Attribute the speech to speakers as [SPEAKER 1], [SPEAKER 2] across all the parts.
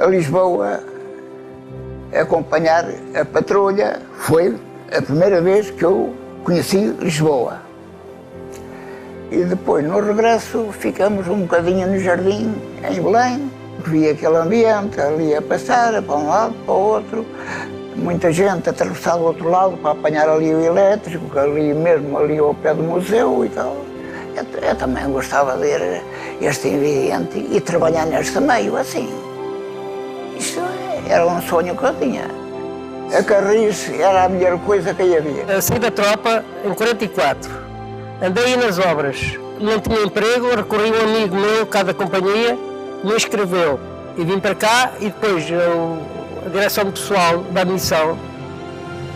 [SPEAKER 1] Lisboa acompanhar a patrulha. Foi a primeira vez que eu conheci Lisboa. E depois, no regresso, ficamos um bocadinho no jardim, em Belém. Vi aquele ambiente ali a passar, para um lado, para o outro. Muita gente a atravessar do outro lado para apanhar ali o elétrico, ali mesmo, ali ao pé do museu e tal. Eu também gostava de ver este ambiente e trabalhar neste meio, assim. Isto era um sonho que eu tinha. A Carris era a melhor coisa que havia.
[SPEAKER 2] Eu saí da tropa em 44. Andei nas obras. Não tinha emprego, recorri a um amigo meu, cá da companhia, me inscreveu. E vim para cá e depois a direção pessoal da admissão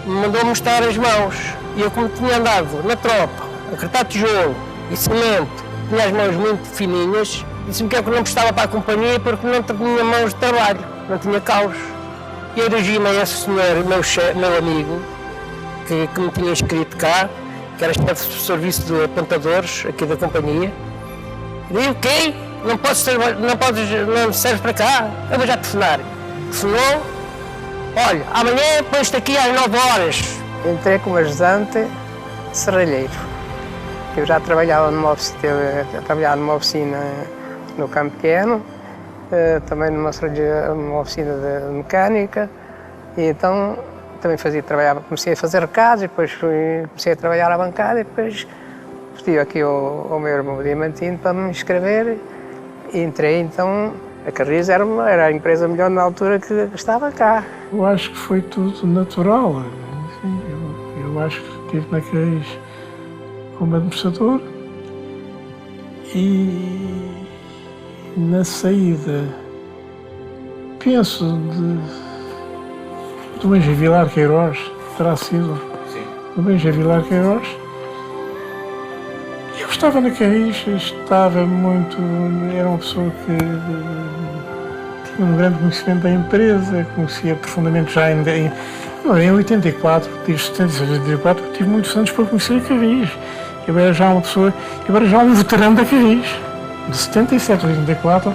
[SPEAKER 2] me mandou mostrar as mãos. E eu, como tinha andado na tropa, a cortar tijolo e cimento, tinha as mãos muito fininhas, disse-me que eu não prestava para a companhia porque não tinha mãos de trabalho, não tinha caules. E eu dirigi-me a esse senhor, meu amigo, que me tinha inscrito cá, que era chefe de serviço de apontadores aqui da companhia. E disse, o quê? Não serves para cá? Eu vou já telefonar. Telefonou, olha, amanhã pões-te aqui às 9 horas. Entrei como ajudante serralheiro. Eu já trabalhava numa oficina no Campo Pequeno, também numa oficina de mecânica, e então também comecei a fazer recados, e depois comecei a trabalhar à bancada, e depois pedi aqui ao meu irmão Diamantino para me inscrever, e entrei então. A Carris era a empresa melhor na altura que estava cá.
[SPEAKER 3] Eu acho que foi tudo natural. Eu acho que estive na Carris como administrador e na saída, penso, do Benja Vilar Queiroz, terá sido, do Benja Vilar Queiroz. Eu estava na Carris, estava muito, era uma pessoa que tinha um grande conhecimento da empresa, conhecia profundamente já em 84, tive 76, 84, tive muitos anos para conhecer a Carris. Eu era já uma pessoa, eu era já um veterano da Carris, de 77 a 84,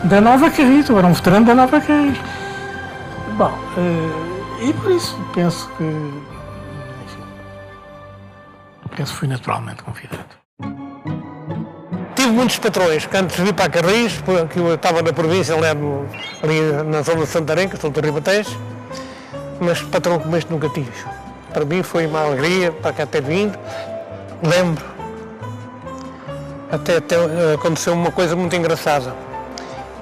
[SPEAKER 3] da nova Carris, eu era um veterano da nova Carris. Bom, e por isso penso que fui naturalmente convidado.
[SPEAKER 2] Tive muitos patrões, que antes de vir para a Carris, que eu estava na província, ali na zona de Santarém, que sou de Ribatejo, mas patrão como este nunca tive. Para mim foi uma alegria para cá ter vindo. Lembro, até aconteceu uma coisa muito engraçada.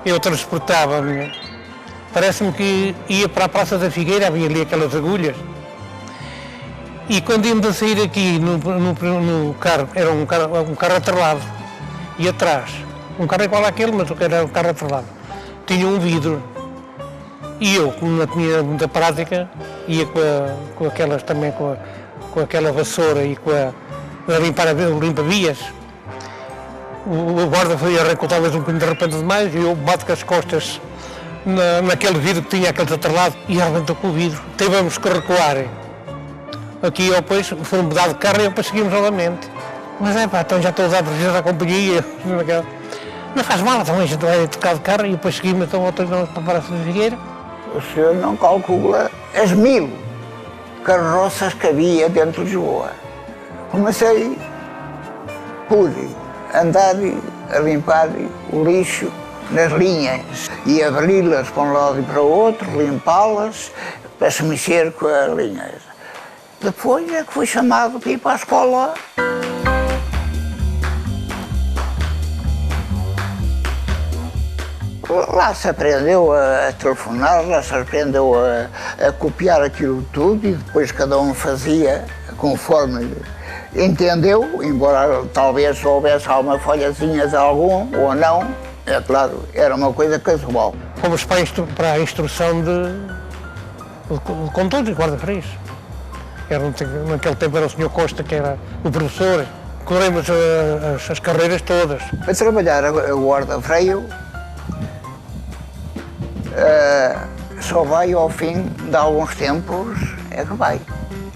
[SPEAKER 2] Eu transportava-me, parece-me que ia para a Praça da Figueira, havia ali aquelas agulhas, e quando íamos a sair aqui no carro, era um carro atrelado, e atrás, um carro igual àquele, mas era um carro atrelado, tinha um vidro, e eu, como não tinha muita prática, ia com aquelas também, com aquela vassoura e com a limpa-vias. O guarda foi arrancar talvez um bocadinho de repente demais e eu bato com as costas naquele vidro que tinha aquele atrelado e arrebentou com o vidro. Tivemos que recuar. Aqui depois foi mudar de carro e depois seguimos novamente. Mas então já estou a usar de registro à companhia. Não faz mal, então a gente vai tocar de carro e depois seguimos então outros para a Praça da Figueira.
[SPEAKER 1] O senhor não calcula as 1000 carroças que havia dentro de Lisboa. Comecei por andar a limpar o lixo nas linhas e abri-las para um lado e para o outro, limpá-las, para se mexer com as linhas. Depois é que fui chamado para ir para a escola. Lá se aprendeu a telefonar, lá se aprendeu a copiar aquilo tudo e depois cada um fazia conforme entendeu, embora talvez houvesse alguma folhazinha de algum ou não, é claro, era uma coisa casual.
[SPEAKER 2] Fomos para a instrução de condutores e guarda-freios. Naquele tempo era o Sr. Costa, que era o professor, corremos as carreiras todas.
[SPEAKER 1] Para trabalhar a guarda-freio, só vai ao fim de alguns tempos, é que vai.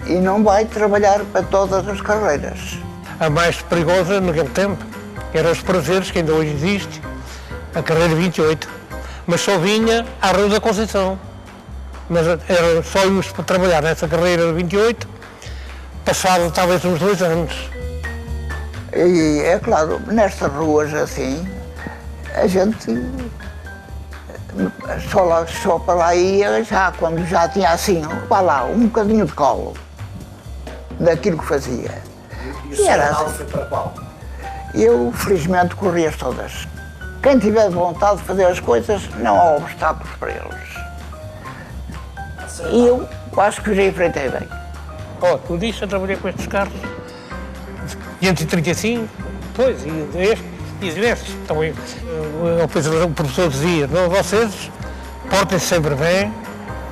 [SPEAKER 1] E não vai trabalhar para todas as carreiras.
[SPEAKER 2] A mais perigosa naquele tempo era os prazeres, que ainda hoje existe, a carreira 28.
[SPEAKER 3] mas só vinha à Rua da Conceição. Mas era só íamos para trabalhar nessa carreira de 28, passado talvez uns 2 anos.
[SPEAKER 1] E é claro, nestas ruas assim, a gente só para lá ia já quando já tinha assim, para lá, um bocadinho de colo daquilo que fazia.
[SPEAKER 4] E era assim. Foi para qual?
[SPEAKER 1] Eu, felizmente, corri-as todas. Quem tiver vontade de fazer as coisas, não há obstáculos para eles. E eu acho que já enfrentei bem.
[SPEAKER 3] Tu disse, eu trabalhei com estes carros. 535, pois, e diversos. Então, depois o professor dizia, não, vocês portem-se sempre bem,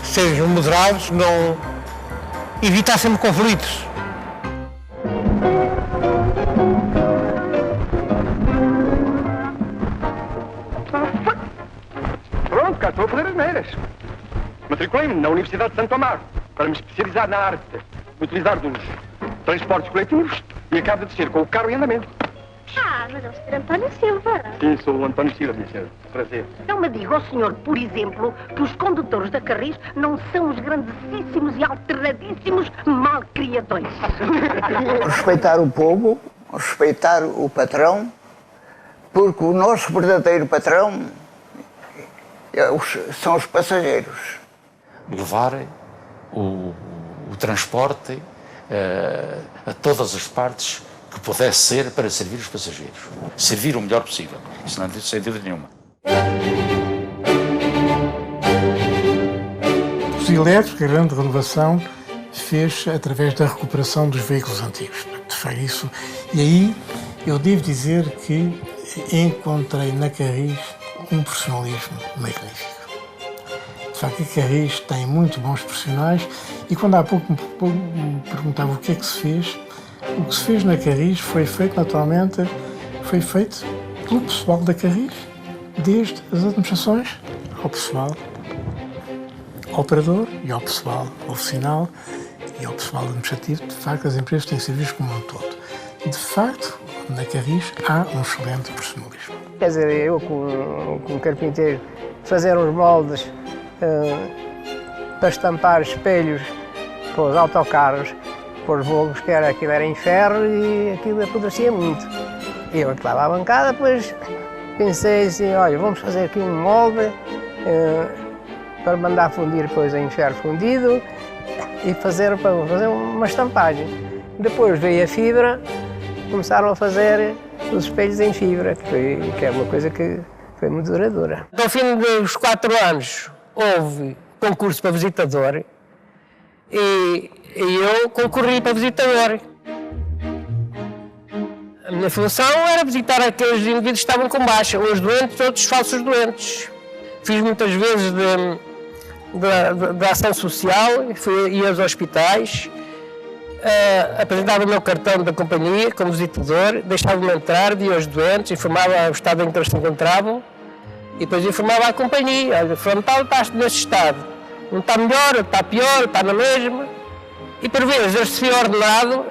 [SPEAKER 3] sejam moderados, não evitar sempre conflitos.
[SPEAKER 5] Pronto, cá estou a fazer as neiras. Matriculei-me na Universidade de Santo Amaro para me especializar na arte de utilizar dos transportes coletivos e acabo de descer com o carro em andamento.
[SPEAKER 6] Mas é o Sr. António Silva.
[SPEAKER 5] Sim, sou o António Silva, minha senhora. Prazer.
[SPEAKER 6] Não me diga ao senhor, por exemplo, que os condutores da Carris não são os grandíssimos e alternadíssimos malcriadões.
[SPEAKER 1] Respeitar o povo, respeitar o patrão, porque o nosso verdadeiro patrão são os passageiros.
[SPEAKER 4] Levar o transporte a todas as partes que pudesse ser para servir os passageiros. Servir o melhor possível. Isso não tem sentido nenhuma.
[SPEAKER 3] Os elétricos, a grande renovação, fez através da recuperação dos veículos antigos. Foi isso. E aí eu devo dizer que encontrei na Carris um profissionalismo magnífico. De facto, a Carris tem muito bons profissionais e quando há pouco me perguntava o que é que se fez, o que se fez na Carris foi feito naturalmente, foi feito pelo pessoal da Carris, desde as administrações ao pessoal operador e ao pessoal oficinal e ao pessoal administrativo. De facto, as empresas têm serviços como um todo. De facto, na Carris há um excelente profissionalismo.
[SPEAKER 2] Quer dizer, eu como carpinteiro, fazer uns moldes para estampar espelhos para os autocarros, para os Volvos, que aquilo era em ferro e aquilo apodrecia muito. Eu que estava à bancada, depois pensei assim, olha, vamos fazer aqui um molde para mandar fundir depois em ferro fundido e fazer uma estampagem. Depois veio a fibra, começaram a fazer os espelhos em fibra, que é uma coisa que foi muito duradoura. Ao fim dos 4 anos houve concurso para visitador e eu concorri para visitador. A minha função era visitar aqueles indivíduos que estavam com baixa, uns doentes, outros falsos doentes. Fiz muitas vezes de ação social, ia aos hospitais, apresentava o meu cartão da companhia como visitador, deixava-me entrar, via os doentes, informava o estado em que eles se encontravam e depois informava a companhia, olha, frontal está neste estado, não está melhor, está pior, está na mesma. E por vezes eu recebia ordenado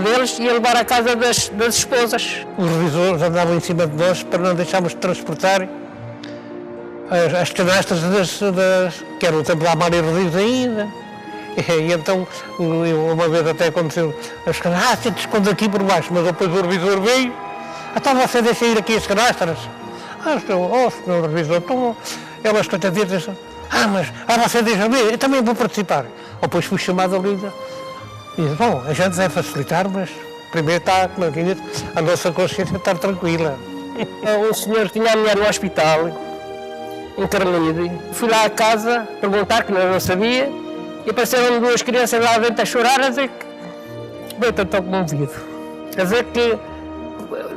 [SPEAKER 2] deles ia levar à casa das esposas.
[SPEAKER 3] Os revisores andavam em cima de nós para não deixarmos de transportar as canastras que era o tempo da Amália Rodrigues ainda. E então, uma vez até aconteceu, as canastras, se esconde aqui por baixo, mas depois o revisor veio, então você deixa ir aqui as canastras. Senhor revisor, então, elas coitadinhas, mas você deixa ver, eu também vou participar. Depois fui chamado ali e disse, bom, a gente vai facilitar, mas primeiro está, como aqui diz, a nossa consciência estar tranquila.
[SPEAKER 2] Um senhor tinha a mulher no hospital, em Carlide, fui lá à casa perguntar, que não sabia, e apareceram 2 crianças lá dentro a chorar, a dizer que bem, estou comovido. A dizer que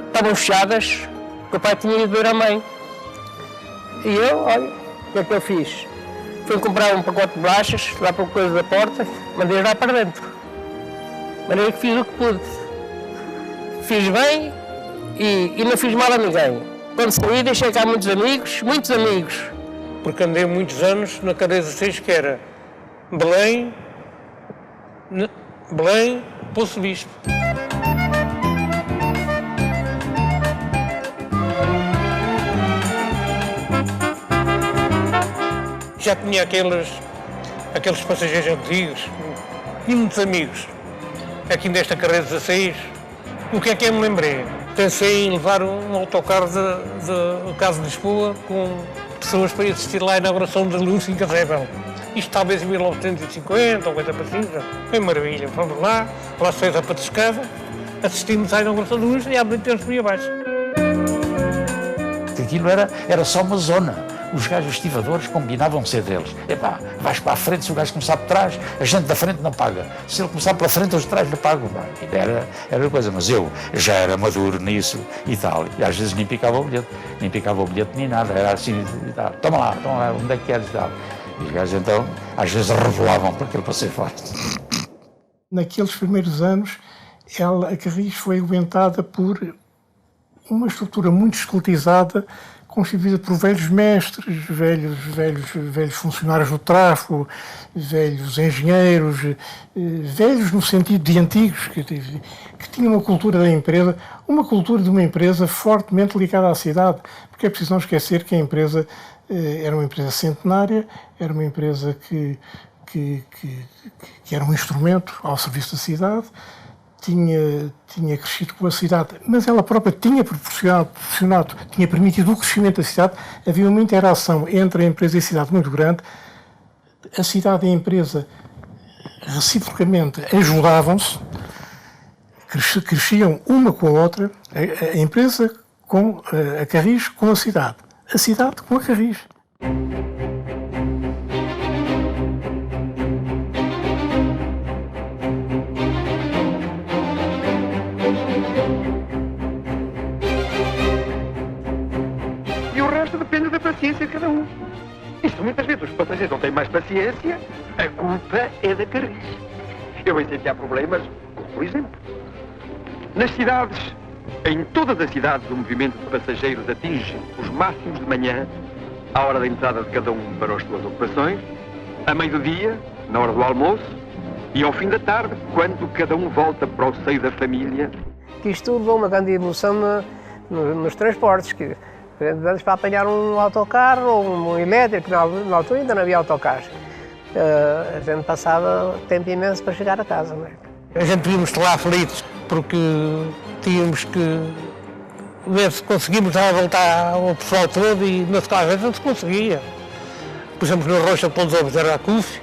[SPEAKER 2] estavam fechadas, que o pai tinha ido ver a mãe. E eu, olha, o que é que eu fiz? Fui comprar um pacote de bolachas, lá para o coisa da porta, mandei lá para dentro. De maneira que fiz o que pude. Fiz bem e não fiz mal a ninguém. Quando saí, deixei cá muitos amigos.
[SPEAKER 3] Porque andei muitos anos na cadeia 6, que era Belém, Poço Bispo. já tinha aqueles passageiros antigos, tinha muitos amigos. Aqui nesta carreira 16, o que é que eu me lembrei? Pensei em levar um autocarro de Casa de Lisboa com pessoas para ir assistir lá à inauguração da Luz em Casébel. Isto talvez em 1950 ou coisa parecida. Foi maravilha. Fomos lá se fez a patiscada, assistimos à inauguração da Luz e à noite temos por aí abaixo.
[SPEAKER 4] Aquilo era só uma zona. Os gajos estivadores combinavam ser deles. Epá, vais para a frente, se o gajo começar por trás, a gente da frente não paga. Se ele começar pela frente, os de trás não pagam. Era coisa, mas eu já era maduro nisso e tal. E às vezes nem picava o bilhete, nem nada. Era assim, e tal. Toma lá, onde é que queres e tal. E os gajos então, às vezes revelavam para aquele passeio fora.
[SPEAKER 3] Naqueles primeiros anos, a Carris foi aguentada por uma estrutura muito esqueletizada, constituída por velhos mestres, velhos funcionários do tráfego, velhos engenheiros, velhos no sentido de antigos, que tinham uma cultura da empresa, uma cultura de uma empresa fortemente ligada à cidade, porque é preciso não esquecer que a empresa era uma empresa centenária, era uma empresa que era um instrumento ao serviço da cidade, tinha crescido com a cidade, mas ela própria tinha proporcionado, tinha permitido o crescimento da cidade. Havia uma interação entre a empresa e a cidade muito grande. A cidade e a empresa reciprocamente ajudavam-se, cresciam uma com a outra, a empresa com a Carris com a cidade com a Carris.
[SPEAKER 5] Depende da paciência de cada um. Isto muitas vezes os passageiros não têm mais paciência, a culpa é da Carris. Eu sei que há problemas, como por exemplo, nas cidades, em todas as cidades o movimento de passageiros atinge os máximos de manhã, à hora da entrada de cada um para as suas ocupações, a meio do dia, na hora do almoço, e ao fim da tarde, quando cada um volta para o seio da família.
[SPEAKER 2] Isto levou uma grande evolução nos transportes, que antes para apanhar um autocarro ou um elétrico, na altura ainda não havia autocarros. A gente passava tempo imenso para chegar a casa. Não é?
[SPEAKER 3] A gente vimos lá aflitos porque tínhamos que ver se conseguimos dar a voltar ao pessoal todo e nas casas não se conseguia. Pusemos na Rocha Pão dos Ovos, era a CUF,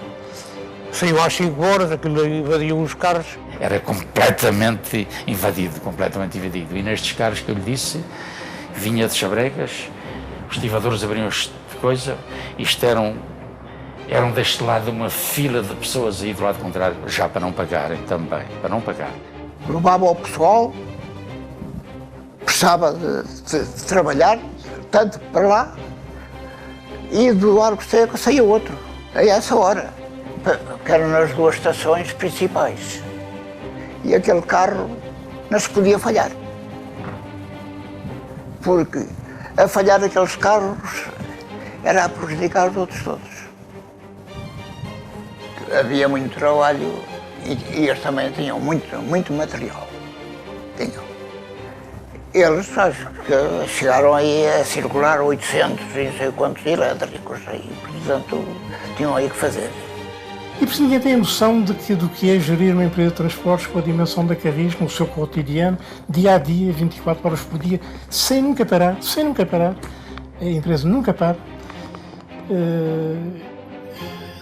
[SPEAKER 3] saiu às 5 horas, aquilo invadiu os carros.
[SPEAKER 4] Era completamente invadido. E nestes carros que eu lhe disse, vinha de Chabregas, os estivadores abriam as coisas, isto eram deste lado uma fila de pessoas aí do lado contrário, já para não pagarem também, para não pagar.
[SPEAKER 1] Levava o pessoal, precisava de trabalhar, tanto para lá, e do Largo Seco saía outro, a essa hora, que eram nas duas estações principais. E aquele carro não se podia falhar. Porque a falhar aqueles carros era a prejudicar os outros todos. Havia muito trabalho e eles também tinham muito material. Tinham. Eles, acho que chegaram aí a circular 800 e não sei quantos elétricos aí, portanto, tinham aí que fazer.
[SPEAKER 3] E por isso ninguém tem a noção do que é gerir uma empresa de transportes com a dimensão da Carris no seu cotidiano, dia a dia, 24 horas por dia, sem nunca parar. A empresa nunca para.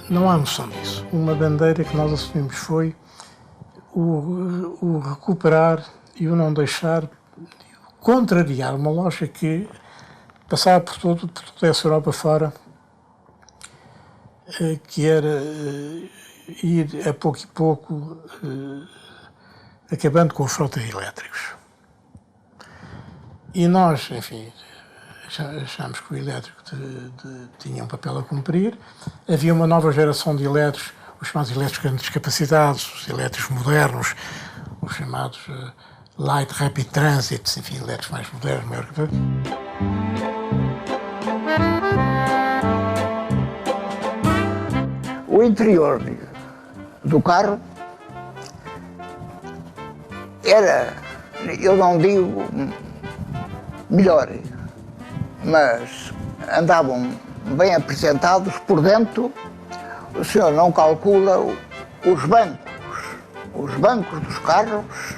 [SPEAKER 3] Não há noção disso. Uma bandeira que nós assumimos foi o recuperar e o não deixar, contrariar uma lógica que passava por toda essa Europa fora, que era ir a pouco e pouco acabando com a frota de elétricos. E nós, enfim, achámos que o elétrico tinha um papel a cumprir. Havia uma nova geração de elétricos, os chamados elétricos de grandes capacidades, os elétricos modernos, os chamados Light Rapid Transit, enfim, elétricos mais modernos, maior capacidade.
[SPEAKER 1] O interior do carro era, eu não digo melhor, mas andavam bem apresentados por dentro. O senhor não calcula os bancos. Os bancos dos carros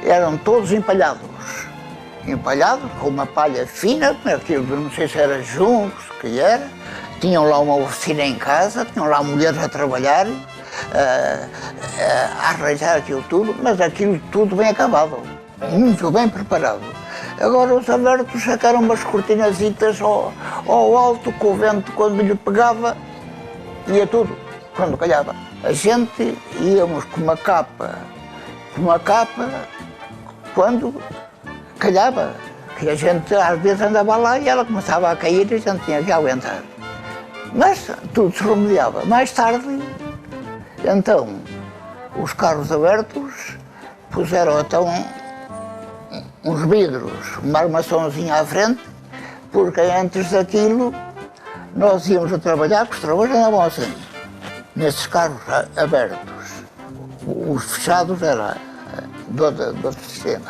[SPEAKER 1] eram todos empalhados. Empalhados com uma palha fina, aquilo não sei se era juncos, que era. Tinham lá uma oficina em casa, tinham lá mulheres a trabalhar, a arranjar aquilo tudo, mas aquilo tudo bem acabado, muito bem preparado. Agora os abertos sacaram umas cortinazitas ao alto, que o vento, quando lhe pegava, ia tudo, quando calhava. A gente íamos com uma capa, quando calhava, que a gente às vezes andava lá e ela começava a cair e a gente tinha que aguentar. Mas tudo se remediava. Mais tarde, então, os carros abertos puseram então uns vidros, uma armaçãozinha à frente, porque antes daquilo nós íamos a trabalhar, que os trabalhos andavam assim, nesses carros abertos. Os fechados eram do outro sistema.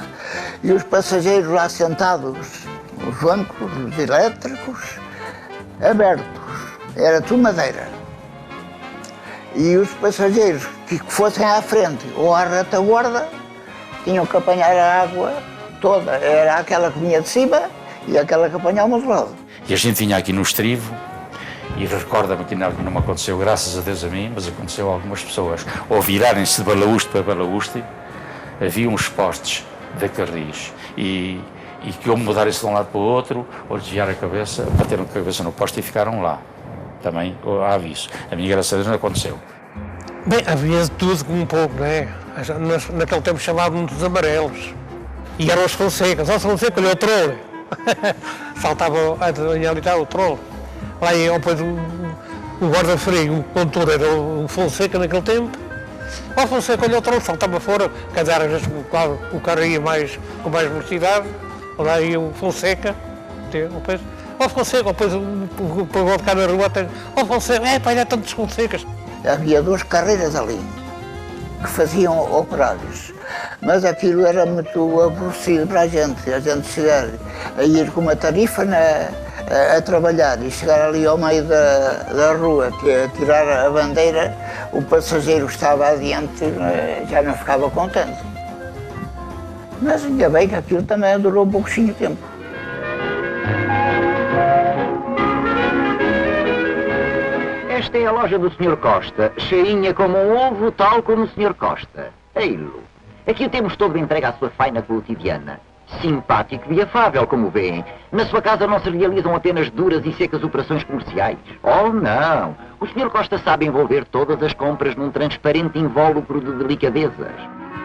[SPEAKER 1] E os passageiros lá sentados, os bancos, os elétricos, abertos. Era tudo madeira. E os passageiros que fossem à frente ou à retaguarda tinham que apanhar a água toda. Era aquela que vinha de cima e aquela que apanhava do lado.
[SPEAKER 4] E a gente vinha aqui no estribo e recorda-me que não me aconteceu, graças a Deus a mim, mas aconteceu a algumas pessoas. Ou virarem-se de balaúste para balaúste, havia uns postes de carris e que ou mudarem-se de um lado para o outro ou desviar a cabeça, bateram a cabeça no poste e ficaram lá. Também há aviso. A minha, graças a Deus, não aconteceu.
[SPEAKER 3] Bem, havia de tudo um pouco, não é? Naquele tempo chamavam-nos os amarelos. E eram os Fonsecas. Ó, Fonseca, olha o trole. Saltava ali está o trole. Lá ia depois o guarda-freio, o condutor era o Fonseca naquele tempo. Ó, Fonseca, olha o trole, saltava fora. Quer dizer, às vezes o carro ia com mais velocidade. Lá ia o Fonseca. Depois, ó, Fonseca, depois o pagode cá na rua até. Ó, Fonseca, olha tantos Fonsecas.
[SPEAKER 1] Havia duas carreiras ali que faziam operários, mas aquilo era muito aborrecido para a gente chegar a ir com uma tarifa a trabalhar e chegar ali ao meio da rua, a tirar a bandeira, o passageiro que estava adiante já não ficava contente. Mas ainda bem que aquilo também durou um pouquinho de tempo.
[SPEAKER 7] Esta é a loja do Sr. Costa, cheinha como um ovo, tal como o Sr. Costa. Ei-lo. Aqui o temos todo entregue à sua faina cotidiana. Simpático e afável, como veem. Na sua casa não se realizam apenas duras e secas operações comerciais. Oh, não. O Sr. Costa sabe envolver todas as compras num transparente invólucro de delicadezas.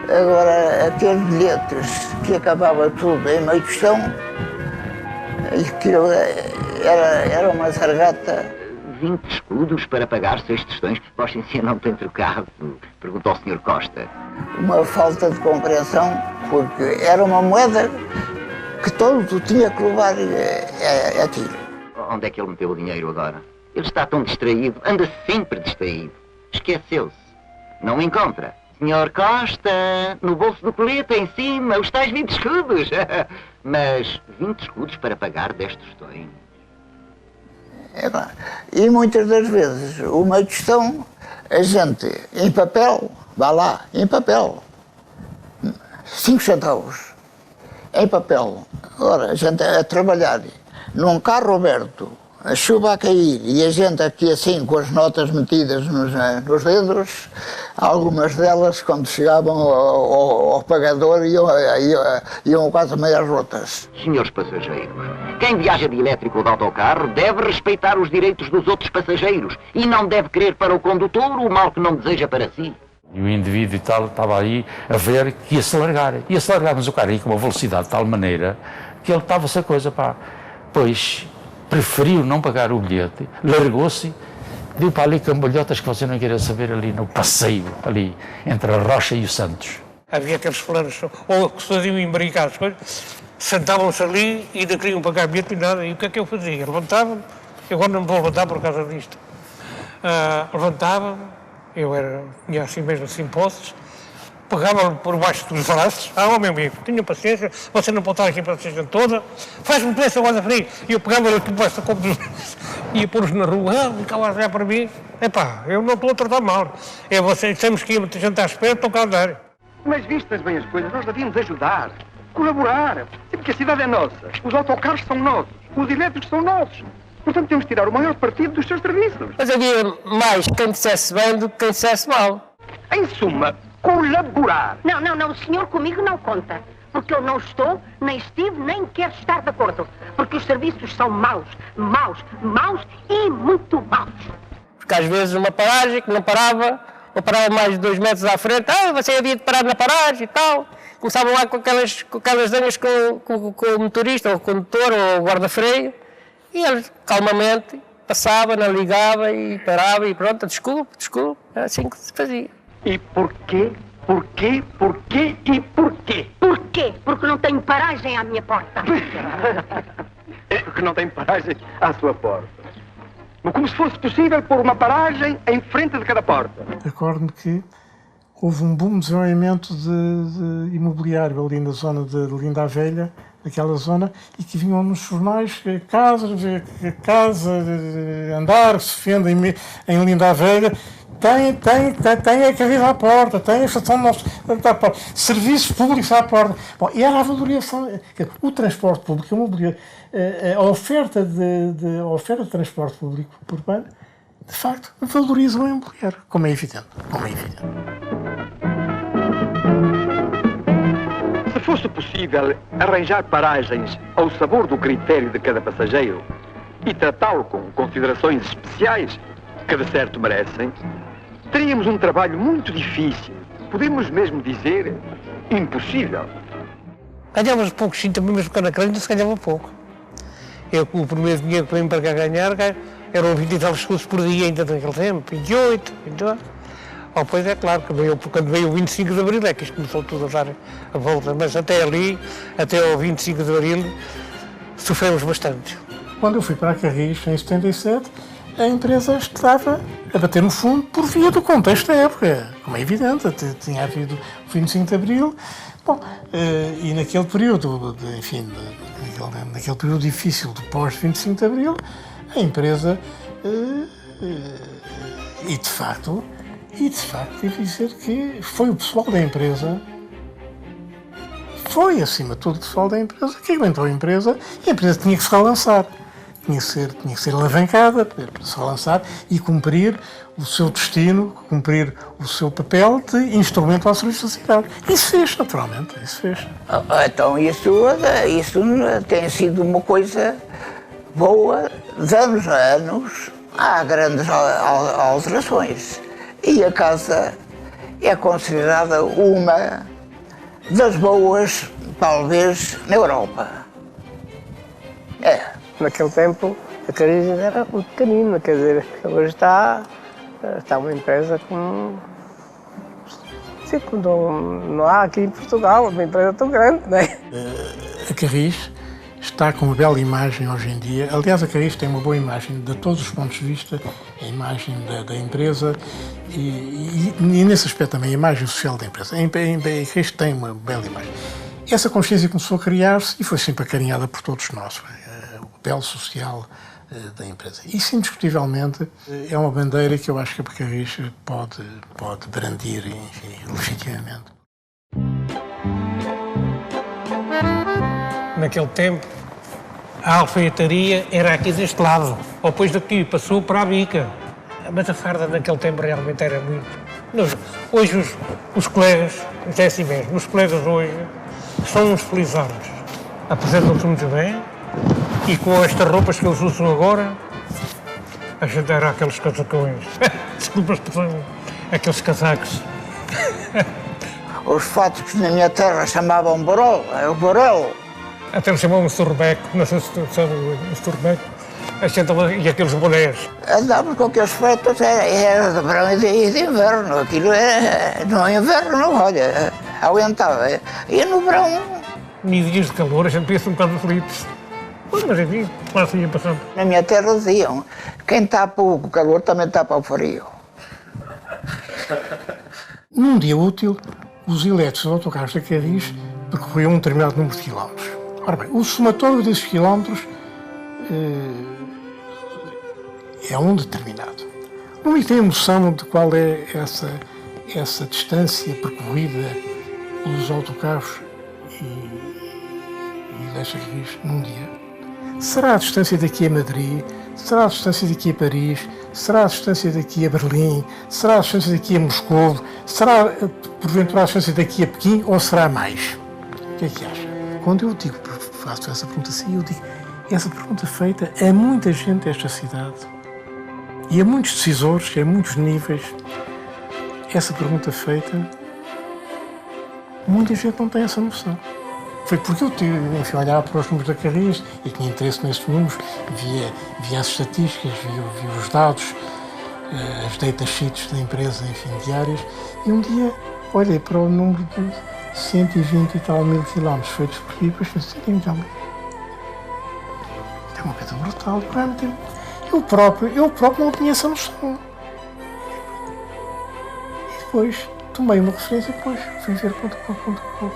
[SPEAKER 1] Agora, aqueles bilhetes que acabava tudo em meio questão, aquilo era uma zargata.
[SPEAKER 7] 20 escudos para pagar 6 tostões. Vossa Excelência não tem trocado? Perguntou ao Sr. Costa.
[SPEAKER 1] Uma falta de compreensão, porque era uma moeda que todo tinha que levar aquilo.
[SPEAKER 7] Onde é que ele meteu o dinheiro agora? Ele está tão distraído, anda sempre distraído. Esqueceu-se. Não encontra. Sr. Costa, no bolso do colete, em cima, os tais 20 escudos. Mas 20 escudos para pagar 10 tostões.
[SPEAKER 1] E muitas das vezes, uma questão, a gente, em papel, vá lá, em papel, 5 centavos, em papel. Ora, a gente a trabalhar num carro aberto, a chuva a cair e a gente aqui assim com as notas metidas nos dedos, algumas delas quando chegavam ao pagador iam quase meias rotas.
[SPEAKER 7] Senhores passageiros, quem viaja de elétrico ou de autocarro deve respeitar os direitos dos outros passageiros e não deve querer para o condutor o mal que não deseja para si.
[SPEAKER 4] E o indivíduo e tal estava aí a ver que ia-se largar, mas o cara ia com uma velocidade de tal maneira que ele estava-se a coisa, pá. Pois preferiu não pagar o bilhete, largou-se, deu para ali cambalhotas que você não queria saber ali no passeio, ali entre a Rocha e o Santos.
[SPEAKER 3] Havia aqueles fulanos, ou que se faziam embrincados, sentavam-se ali e não queriam pagar bilhete e nada. E o que é que eu fazia? Levantava-me, eu agora não me vou levantar por causa disto. Levantava-me, tinha assim mesmo assim posses, pegava por baixo dos braços, meu amigo, tenha paciência, você não pode estar aqui para a gente toda, faz-me pressa, guarda frio. E eu pegava-lhe por baixo do copo dos braços, ia pôr-os na rua, ficava a olhar para mim, epá, eu não estou a tratar mal, é vocês, temos que ir jantar à espera, estão cá a andar.
[SPEAKER 5] Mas vistas bem as coisas, nós devíamos ajudar, colaborar, porque a cidade é nossa, os autocarros são nossos, os elétricos são nossos. Portanto, temos de tirar o maior partido dos seus serviços.
[SPEAKER 2] Mas havia mais quem dissesse bem do que quem dissesse mal.
[SPEAKER 5] Em suma, colaborar.
[SPEAKER 6] Não, o senhor comigo não conta. Porque eu não estou, nem estive, nem quero estar de acordo. Porque os serviços são maus e muito maus.
[SPEAKER 2] Porque às vezes uma paragem que não parava, ou parava mais de 2 metros à frente, você havia de parar na paragem e tal. Começavam lá com aquelas danhas com o motorista, ou o condutor, ou o guarda-freio. E ele, calmamente, passava, não ligava e parava e pronto, desculpe, era assim que se fazia.
[SPEAKER 5] E porquê? Porquê?
[SPEAKER 6] Porque não tenho paragem à minha porta.
[SPEAKER 5] Porque não tem paragem à sua porta. Como se fosse possível pôr uma paragem em frente de cada porta.
[SPEAKER 3] Recordo-me que houve um bom desenvolvimento de imobiliário ali na zona de Linda a Velha, naquela zona, e que vinham nos jornais casa, andar, se vende em Linda a Velha, tem a carreira à porta, tem a estação à porta, serviços públicos à porta. Bom, e era a valorização, o transporte público, a oferta de transporte público urbano, de facto, valoriza o imobiliário, como é evidente.
[SPEAKER 5] Se fosse possível arranjar paragens ao sabor do critério de cada passageiro e tratá-lo com considerações especiais que de certo merecem, teríamos um trabalho muito difícil, podemos mesmo dizer impossível.
[SPEAKER 3] Ganhávamos pouco, sim, também, mas na Crânio se ganhava pouco. O primeiro dinheiro que vim para cá ganhar eram 20 e tal escudos por dia ainda naquele tempo, 28. Pois é claro que quando veio o 25 de Abril é que isto começou tudo a dar a volta, mas até ao 25 de Abril, sofremos bastante. Quando eu fui para a Carris, em 77, a empresa estava a bater no fundo por via do contexto da época, como é evidente, tinha havido o 25 de Abril, e naquele período, naquele período difícil do pós-25 de Abril, a empresa, e de facto, devo dizer que foi o pessoal da empresa, foi acima de tudo o pessoal da empresa que aguentou a empresa, e a empresa tinha que se relançar, tinha que ser alavancada para se relançar e cumprir o seu destino, cumprir o seu papel de instrumento ao serviço da cidade. Isso fez, naturalmente, isso fez.
[SPEAKER 1] Então isso tem sido uma coisa boa, de anos a anos, há grandes alterações. E a casa é considerada uma das boas, talvez, na Europa.
[SPEAKER 2] Naquele tempo, a Carris era muito pequenina, quer dizer, hoje está uma empresa com... Sim, não há aqui em Portugal uma empresa tão grande, não é?
[SPEAKER 3] A Carris está com uma bela imagem hoje em dia. Aliás, a Carris tem uma boa imagem de todos os pontos de vista, a imagem da empresa e nesse aspecto também a imagem social da empresa. A Carris tem uma bela imagem. Essa consciência começou a criar-se e foi sempre acarinhada por todos nós, o papel social da empresa. Isso, indiscutivelmente, é uma bandeira que eu acho que a Carris pode brandir, enfim, legitimamente. Naquele tempo, a alfaiataria era aqui deste lado, ou depois daqui passou para a bica. Mas a farda naquele tempo realmente era muito... Hoje os colegas, é assim mesmo, os colegas hoje são uns felizardos. Apresentam-se muito bem e com estas roupas que eles usam agora, a gente era aqueles casacões. Desculpa a expressão, aqueles casacos.
[SPEAKER 1] Os fatos que na minha terra chamavam borel.
[SPEAKER 3] Até eles chamavam Surbeco, não sei se sabe o Surbeco, e aqueles bonés.
[SPEAKER 1] Andávamos com aqueles fatos, era de verão e de inverno, aquilo no inverno não, olha, aguentava, e no verão...
[SPEAKER 3] Em dias de calor a gente pensa um bocado aflitos, mas enfim, lá se ia passando.
[SPEAKER 1] Na minha terra diziam, quem tapa o calor também tapa o frio.
[SPEAKER 3] Num dia útil, os elétricos dos autocarros da Carris percorriam um determinado número de quilómetros. Ora bem, o somatório desses quilómetros é um determinado. Não me tem noção de qual é essa distância percorrida pelos autocarros e desta Carris num dia. Será a distância daqui a Madrid? Será a distância daqui a Paris? Será a distância daqui a Berlim? Será a distância daqui a Moscou? Será, porventura, a distância daqui a Pequim ou será mais? O que é que acha? Quando eu digo, faço essa pergunta assim, eu digo, essa pergunta feita a muita gente desta cidade e a muitos decisores, e a muitos níveis, essa pergunta feita, muita gente não tem essa noção. Foi porque eu tive, enfim, olhar para os números da Carris e tinha interesse nestes números, via as estatísticas, via os dados, as datasheets da empresa, enfim, diárias, e um dia olhei para o número de 120 e tal mil quilómetros feitos por dia, e depois pensei, então, é uma coisa brutal, eu próprio não tinha essa noção. E depois tomei uma referência, depois fui ver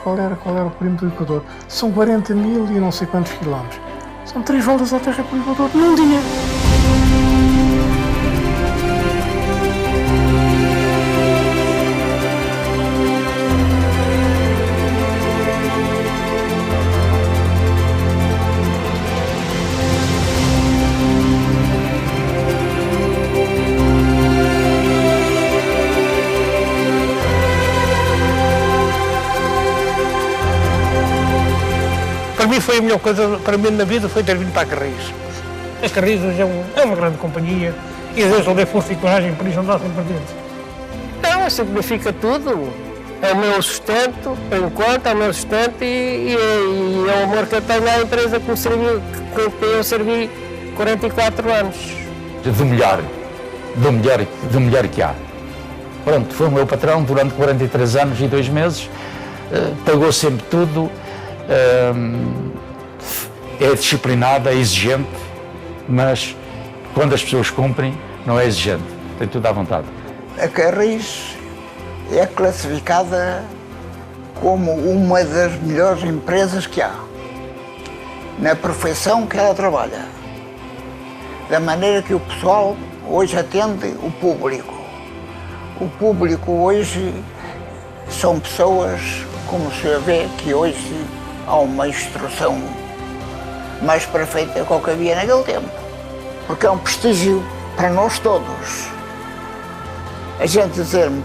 [SPEAKER 3] qual era o perímetro do Equador. São 40 mil e não sei quantos quilómetros. São 3 voltas à Terra pelo Equador num dia.
[SPEAKER 2] Para mim foi a melhor coisa, para mim na vida, foi ter vindo para a Carris. A Carris hoje é uma grande companhia e Deus lhe dê força e coragem para isso andar sempre dentro. Não, simplifica tudo. É o meu sustento, por enquanto, é o meu sustento e é o amor que eu tenho à empresa que eu servi 44 anos.
[SPEAKER 4] Do melhor que há. Pronto, foi o meu patrão durante 43 anos e 2 meses, pagou sempre tudo. É disciplinada, é exigente, mas quando as pessoas cumprem, não é exigente, tem tudo à vontade.
[SPEAKER 1] A Carris é classificada como uma das melhores empresas que há, na profissão que ela trabalha, da maneira que o pessoal hoje atende o público. O público hoje são pessoas, como se vê, que hoje há uma instrução mais perfeita que o que havia naquele tempo. Porque é um prestígio para nós todos. A gente dizermos,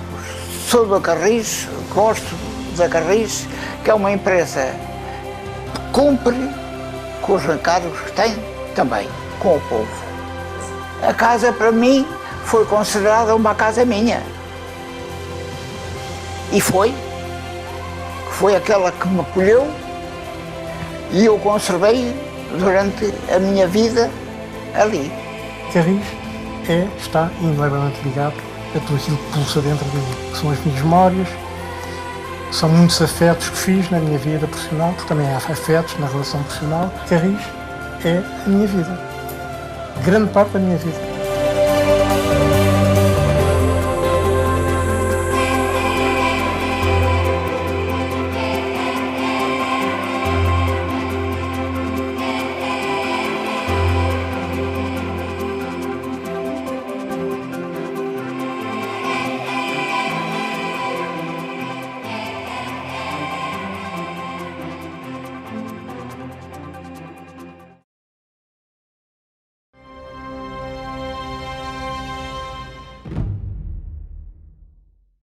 [SPEAKER 1] sou da Carris, gosto da Carris, que é uma empresa que cumpre com os encargos que tem também, com o povo. A casa, para mim, foi considerada uma casa minha. E foi aquela que me acolheu e eu conservei durante a minha vida ali.
[SPEAKER 3] Carris está indelevelmente ligado a tudo aquilo que pulsa dentro de mim, que são as minhas memórias, são muitos afetos que fiz na minha vida profissional, porque também há afetos na relação profissional. Carris é a minha vida, grande parte da minha vida.